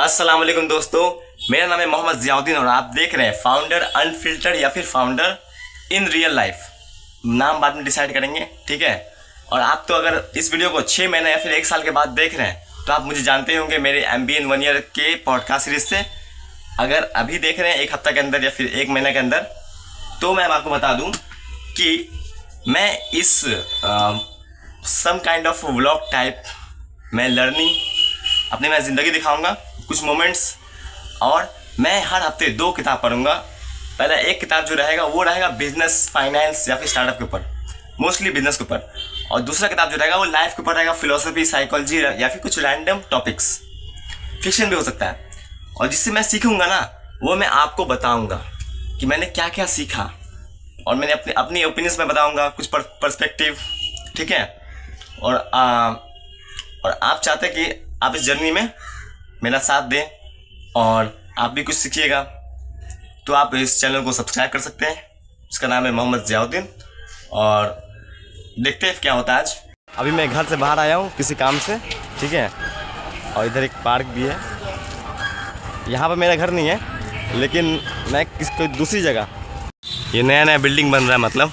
अस्सलाम वालेकुम दोस्तों, मेरा नाम है मोहम्मद ज़ियाउद्दीन और आप देख रहे हैं फाउंडर अनफिल्टर्ड या फिर फाउंडर इन रियल लाइफ। नाम बाद में डिसाइड करेंगे, ठीक है। और आप तो अगर इस वीडियो को 6 महीने या फिर 1 साल के बाद देख रहे हैं तो आप मुझे जानते होंगे मेरे MBA इन 1 ईयर के पॉडकास्ट सीरीज से। अगर अभी देख रहे हैं 1 हफ्ता के अंदर या फिर 1 महीने के अंदर, तो मैं आपको बता दूँ कि मैं इस some kind of vlog type मैं लर्निंग अपनी मैं ज़िंदगी दिखाऊंगा, कुछ मोमेंट्स। और मैं हर हफ्ते 2 किताब पढ़ूंगा। पहला एक किताब जो रहेगा वो रहेगा बिजनेस, फाइनेंस या फिर स्टार्टअप के ऊपर, मोस्टली बिजनेस के ऊपर। और दूसरा किताब जो रहेगा वो लाइफ के ऊपर रहेगा, फिलोसफी, साइकोलॉजी या फिर कुछ रैंडम टॉपिक्स, फिक्शन भी हो सकता है। और जिससे मैं सीखूंगा ना, वो मैं आपको बताऊंगा कि मैंने क्या क्या सीखा। और मैंने अपनी ओपिनियंस में बताऊंगा, कुछ पर्सपेक्टिव, ठीक है। और आप चाहते हैं कि आप इस जर्नी में मेरा साथ दें और आप भी कुछ सीखिएगा, तो आप इस चैनल को सब्सक्राइब कर सकते हैं। इसका नाम है मोहम्मद ज़ियाउद्दीन। और देखते हैं क्या होता है आज। अभी मैं घर से बाहर आया हूँ किसी काम से, ठीक है। और इधर एक पार्क भी है। यहाँ पर मेरा घर नहीं है, लेकिन मैं कोई दूसरी जगह, ये नया नया बिल्डिंग बन रहा है, मतलब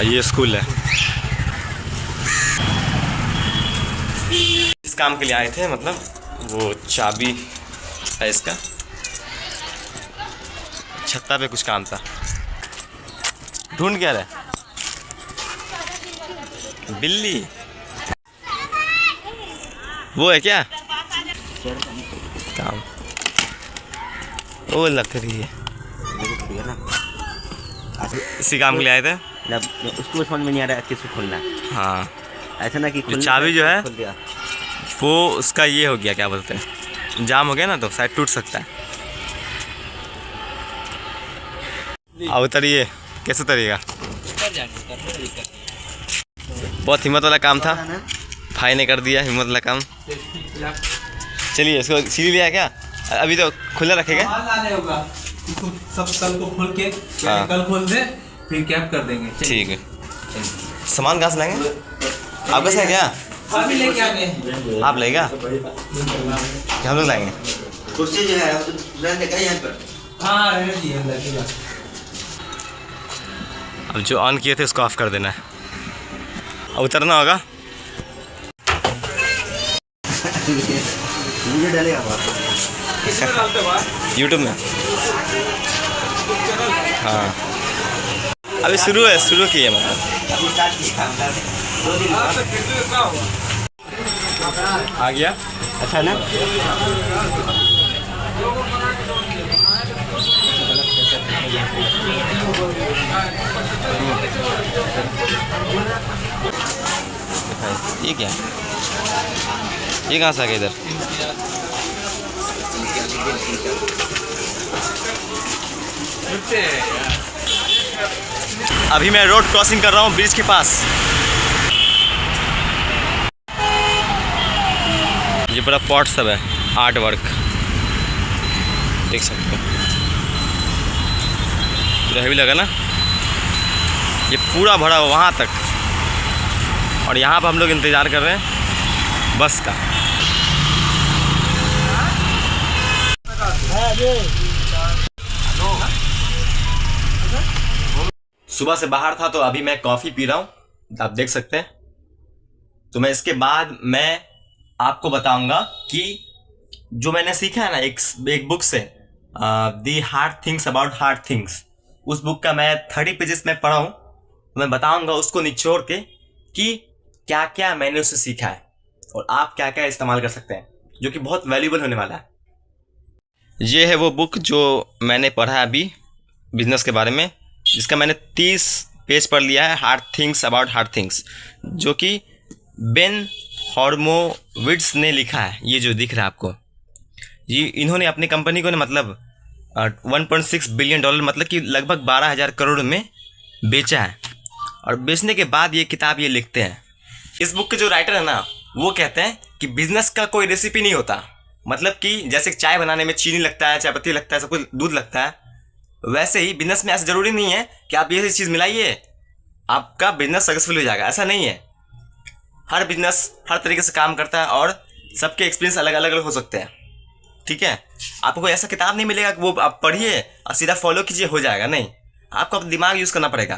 ये स्कूल है। इस काम के लिए आए थे, मतलब वो चाबी है इसका, छत्ता पे कुछ काम था। ढूंढ क्या रहे? बिल्ली वो है क्या काम? वो लकड़ी है, इसी काम के लिए आए थे। उसको समझ में नहीं आ रहा है किसको खोलना है। हाँ, ऐसा ना कि चाबी जो है खोल दिया, वो उसका ये हो गया, क्या बोलते हैं, जाम हो गया ना, तो शायद टूट सकता है। अब उतरिए, कैसे उतरिएगा? बहुत हिम्मत वाला काम था, भाई ने कर दिया हिम्मत वाला काम। चलिए, इसको सीढ़ी लिया क्या? अभी तो खुला रखेगा, सब कल को खोल के, हाँ। कल खोल दे फिर कैप कर देंगे। ठीक है। सामान कहाँ से लाएंगे? आप कैसे हैं क्या? अभी लेके आ गए। आप लेगा क्या हम लोग लाएंगे? कुर्सी जो है तो रहने का यहाँ पर। हाँ, रहने दिए लगेगा। अब जो ऑन किए थे उसको ऑफ कर देना है। अब उतरना होगा। वीडियो डालेगा किसमें डालते हो आप? यूट्यूब में। हाँ, अभी शुरू किए, मतलब आ गया। अच्छा ना, ये क्या? ये कहाँ से आ गया इधर? अभी मैं रोड क्रॉसिंग कर रहा हूँ ब्रिज के पास। ये बड़ा पॉट सब है, आर्ट वर्क देख सकते हो, पूरा हेवी लगा ना। ये पूरा भरा हुआ वहाँ तक। और यहाँ पर हम लोग इंतज़ार कर रहे हैं बस का। सुबह से बाहर था तो अभी मैं कॉफ़ी पी रहा हूँ, आप देख सकते हैं। तो मैं इसके बाद मैं आपको बताऊंगा कि जो मैंने सीखा है ना एक बुक से, दी hard things about hard things, उस बुक का मैं 30 पेजेस में पढ़ा हूँ। मैं बताऊंगा उसको निचोड़ के कि क्या क्या मैंने उससे सीखा है और आप क्या क्या इस्तेमाल कर सकते हैं, जो कि बहुत वैल्यूबल होने वाला है। ये है वो बुक जो मैंने पढ़ा है अभी बिजनेस के बारे में, जिसका मैंने 30 पेज पढ़ लिया है, hard things about hard things, जो कि बेन हॉर्मोविट्ज ने लिखा है। ये जो दिख रहा है आपको, ये इन्होंने अपनी कंपनी को ना, मतलब $1.6 बिलियन, मतलब कि लगभग 12,000 करोड़ में बेचा है। और बेचने के बाद ये किताब ये लिखते हैं। इस बुक के जो राइटर है ना, वो कहते हैं कि बिजनेस का कोई रेसिपी नहीं होता। मतलब कि जैसे चाय बनाने में चीनी लगता है, चाय पत्ती लगता है, सब कुछ दूध लगता है, वैसे ही बिजनेस में ऐसा ज़रूरी नहीं है कि आप ये चीज़ मिलाइए आपका बिजनेस सक्सेसफुल हो जाएगा, ऐसा नहीं है। हर बिजनेस हर तरीके से काम करता है और सबके एक्सपीरियंस अलग अलग हो सकते हैं, ठीक है। आपको कोई ऐसा किताब नहीं मिलेगा कि वो आप पढ़िए और सीधा फॉलो कीजिए हो जाएगा, नहीं। आपको अपना दिमाग यूज़ करना पड़ेगा,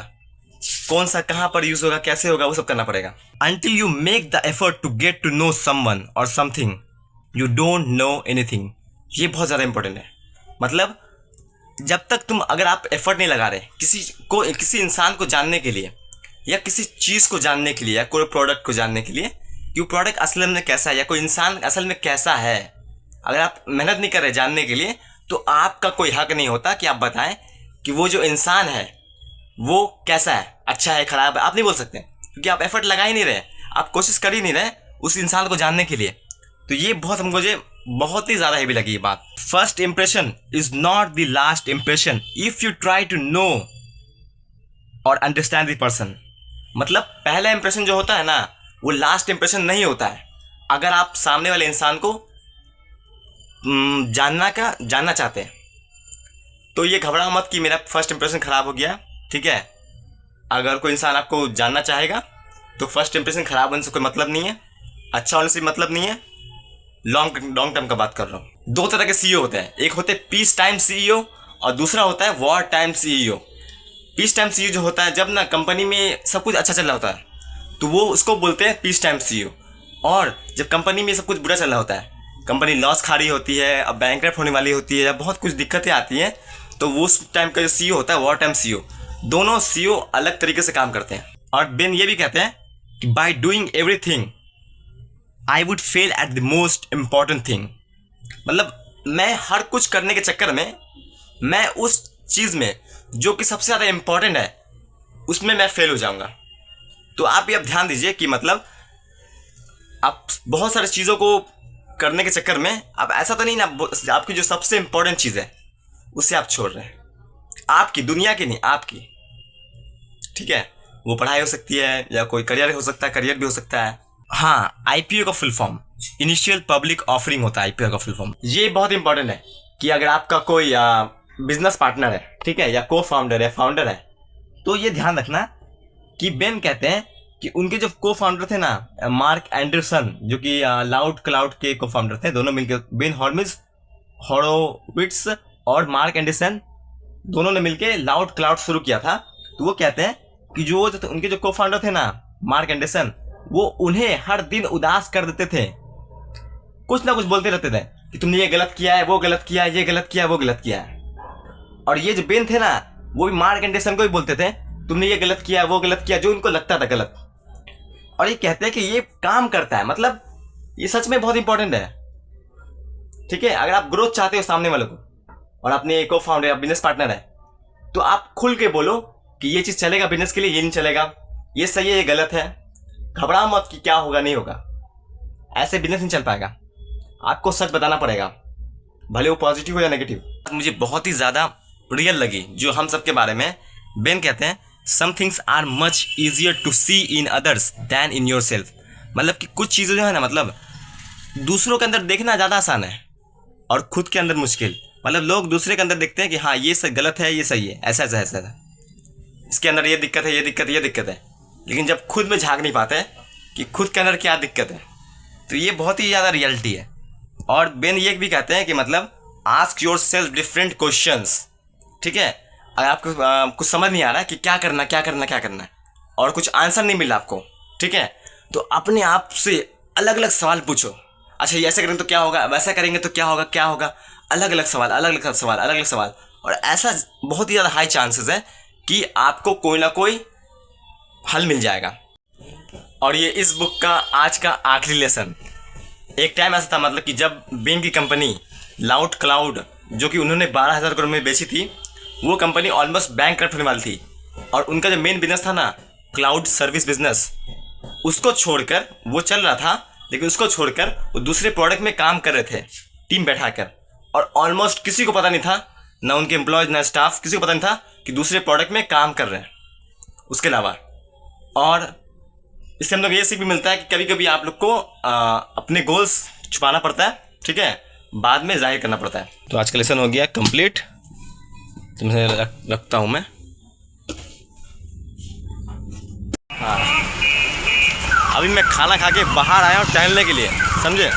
कौन सा कहाँ पर यूज़ होगा, कैसे होगा, वो सब करना पड़ेगा। Until you make the effort to get to know someone or something, you don't know anything। ये बहुत ज़्यादा इंपॉर्टेंट है। मतलब जब तक तुम अगर आप एफर्ट नहीं लगा रहे किसी इंसान को जानने के लिए या किसी चीज़ को जानने के लिए या कोई प्रोडक्ट को जानने के लिए कि वो प्रोडक्ट असल में कैसा है या कोई इंसान असल में कैसा है, अगर आप मेहनत नहीं कर रहे जानने के लिए, तो आपका कोई हक नहीं होता कि आप बताएं कि वो जो इंसान है वो कैसा है, अच्छा है, खराब है। आप नहीं बोल सकते क्योंकि आप एफर्ट लगा ही नहीं रहे, आप कोशिश कर ही नहीं रहे उस इंसान को जानने के लिए। तो ये मुझे बहुत ही ज़्यादा हेवी लगी ये बात। First impression is not the last impression if you try to know और अंडरस्टैंड द पर्सन। मतलब पहला इंप्रेशन जो होता है ना वो लास्ट इंप्रेशन नहीं होता है। अगर आप सामने वाले इंसान को जानना चाहते हैं तो ये घबराओ मत कि मेरा फर्स्ट इंप्रेशन ख़राब हो गया, ठीक है। अगर कोई इंसान आपको जानना चाहेगा तो फर्स्ट इंप्रेशन ख़राब होने से कोई मतलब नहीं है, अच्छा होने से मतलब नहीं है। लॉन्ग टर्म का बात कर रहा हूँ। दो तरह के सीईओ होते हैं, एक होते हैं पीस टाइम सीईओ और दूसरा होता है war time CEO. Peace time CEO जो होता है जब ना कंपनी में सब कुछ अच्छा चल रहा होता है तो वो उसको बोलते हैं पीस टाइम सीईओ, और जब कंपनी में सब कुछ बुरा चल रहा होता है, कंपनी लॉस खा रही होती है, अब बैंकरप्ट होने वाली होती है या बहुत कुछ दिक्कतें आती हैं, तो वो उस टाइम का जो सीईओ होता है वॉर टाइम सीईओ। दोनों सीईओ अलग तरीके से काम करते हैं। और बेन ये भी कहते हैं कि by doing everything I would fail at the most important thing. मतलब मैं हर कुछ करने के चक्कर में मैं उस चीज़ में जो कि सबसे ज़्यादा इम्पॉर्टेंट है उसमें मैं फेल हो जाऊंगा। तो आप ये अब ध्यान दीजिए कि मतलब आप बहुत सारी चीज़ों को करने के चक्कर में अब ऐसा तो नहीं ना आपकी जो सबसे इम्पोर्टेंट चीज़ है उसे आप छोड़ रहे हैं, आपकी, दुनिया की नहीं, आपकी, ठीक है। वो पढ़ाई हो सकती है या कोई करियर हो सकता है, करियर भी हो सकता है। हाँ, आईपीओ का full form initial public offering होता है। आईपीओ का फुल फॉर्म ये बहुत इंपॉर्टेंट है कि अगर आपका कोई बिजनेस पार्टनर है, ठीक है, या को फाउंडर है, फाउंडर है, तो ये ध्यान रखना कि बेन कहते हैं कि उनके जो को फाउंडर थे ना, मार्क एंडरसन जो कि लाउड क्लाउड के को फाउंडर थे, दोनों मिलकर बेन हॉरोविट्स और मार्क एंडरसन दोनों ने मिलकर लाउड क्लाउड शुरू किया था। तो वो कहते हैं कि जो उनके जो को फाउंडर थे ना, मार्क एंडरसन, वो उन्हें हर दिन उदास कर देते थे, कुछ ना कुछ बोलते रहते थे कि तुमने ये गलत किया है, वो गलत किया है, ये गलत किया है, वो गलत किया है। और ये जो बेन थे ना वो भी मार्क एंडरसन को ही बोलते थे तुमने ये गलत किया है, वो गलत किया, जो उनको लगता था गलत। और ये कहते हैं कि ये काम करता है, मतलब ये सच में बहुत इंपॉर्टेंट है, ठीक है। अगर आप ग्रोथ चाहते हो सामने वालों को और अपने को फाउंडर या बिजनेस पार्टनर है तो आप खुल के बोलो कि ये चीज़ चलेगा बिजनेस के लिए, ये नहीं चलेगा, ये सही है, ये गलत है। घबराओ मत कि क्या होगा नहीं होगा, ऐसे बिजनेस नहीं चल पाएगा। आपको सच बताना पड़ेगा, भले वो पॉजिटिव हो या नेगेटिव। मुझे बहुत ही ज़्यादा रियल लगी जो हम सब के बारे में। बेन कहते हैं some things are much easier to see in others than in yourself. मतलब कि कुछ चीज़ें जो है ना, मतलब दूसरों के अंदर देखना ज़्यादा आसान है और खुद के अंदर मुश्किल। मतलब लोग दूसरे के अंदर देखते हैं कि हाँ ये सही गलत है, ये सही है, ऐसा ऐसा ऐसा है, इसके अंदर ये दिक्कत है, ये दिक्कत है, ये दिक्कत है, लेकिन जब खुद में झांक नहीं पाते कि खुद के अंदर क्या दिक्कत है, तो ये बहुत ही ज़्यादा रियलिटी है। और बेन ये भी कहते हैं कि मतलब ask your self different questions, ठीक है। अगर आपको कुछ समझ नहीं आ रहा है कि क्या करना है और कुछ आंसर नहीं मिला आपको, ठीक है, तो अपने आप से अलग अलग सवाल पूछो। अच्छा ये ऐसे करेंगे तो क्या होगा, वैसा करेंगे तो क्या होगा, अलग अलग सवाल। और ऐसा बहुत ही ज़्यादा हाई चांसेस है कि आपको कोई ना कोई हल मिल जाएगा। और ये इस बुक का आज का आखिरी लेसन। एक टाइम ऐसा था, मतलब कि जब बेन की कंपनी लाउड क्लाउड जो कि उन्होंने 12,000 करोड़ में बेची थी, वो कंपनी ऑलमोस्ट बैंकक्रप्ट होने वाली थी। और उनका जो मेन बिजनेस था ना, क्लाउड सर्विस बिजनेस, उसको छोड़कर वो चल रहा था, लेकिन उसको छोड़कर वो दूसरे प्रोडक्ट में काम कर रहे थे टीम बैठाकर। और ऑलमोस्ट किसी को पता नहीं था, ना उनके एम्प्लॉयज़ ना स्टाफ, किसी को पता नहीं था कि दूसरे प्रोडक्ट में काम कर रहे हैं उसके अलावा। और इससे हम लोग ये सीख भी मिलता है कि कभी कभी आप लोग को अपने गोल्स छुपाना पड़ता है, ठीक है, बाद में जाहिर करना पड़ता है। तो आज का लेसन हो गया कंप्लीट, तुमसे रखता हूँ मैं। हाँ अभी मैं खाना खा के बाहर आया हूँ टहलने के लिए, समझे।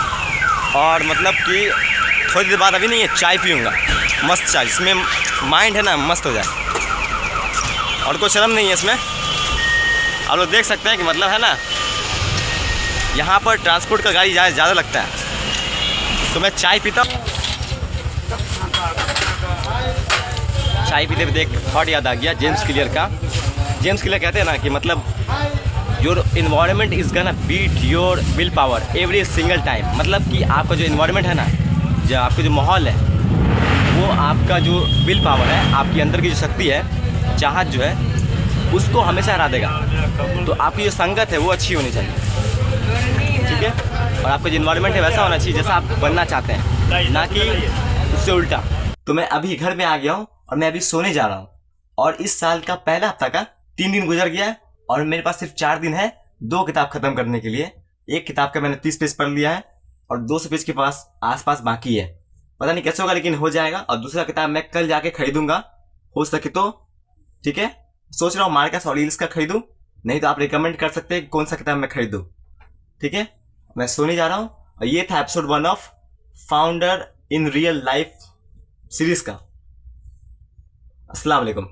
और मतलब कि थोड़ी देर बाद अभी नहीं है चाय पीऊँगा, मस्त चाय जिसमें माइंड है ना मस्त हो जाए, और कोई शर्म नहीं है इसमें। आप लोग देख सकते हैं कि मतलब है ना, यहाँ पर ट्रांसपोर्ट का गाड़ी ज़्यादा लगता है, तो मैं चाय पीता हूँ। चाय पीते हुए देख थॉट याद आ गया जेम्स क्लियर का। जेम्स क्लियर कहते हैं ना कि मतलब your environment is gonna beat your willpower every single time. मतलब कि आपका जो इन्वायरमेंट है ना, जो आपका जो माहौल है, वो आपका जो विल पावर है, आपके अंदर की जो शक्ति है, चाहत जो है, उसको हमेशा हरा देगा। तो आपकी जो संगत है वो अच्छी होनी चाहिए, ठीक है। और आपका जो इन्वायरमेंट है वैसा होना चाहिए जैसा आप बनना चाहते हैं, ना कि उससे उल्टा। तो मैं अभी घर में आ गया हूँ और मैं अभी सोने जा रहा हूँ। और इस साल का पहला हफ्ता का 3 दिन गुजर गया है और मेरे पास सिर्फ 4 दिन है 2 किताब खत्म करने के लिए। एक किताब का मैंने 30 पेज पढ़ लिया है और 200 पेज के पास आसपास बाकी है। पता नहीं कैसे होगा लेकिन हो जाएगा। और दूसरा किताब मैं कल जाके खरीदूंगा, हो सके तो, ठीक है। सोच रहा हूँ मार्कस और रील्स का खरीदूं, नहीं तो आप रिकमेंड कर सकते हैं कौन सा किताब मैं खरीदूं, ठीक है। मैं सोने जा रहा हूँ। और ये था episode 1 of founder in real life series का। अस्सलाम वालेकुम।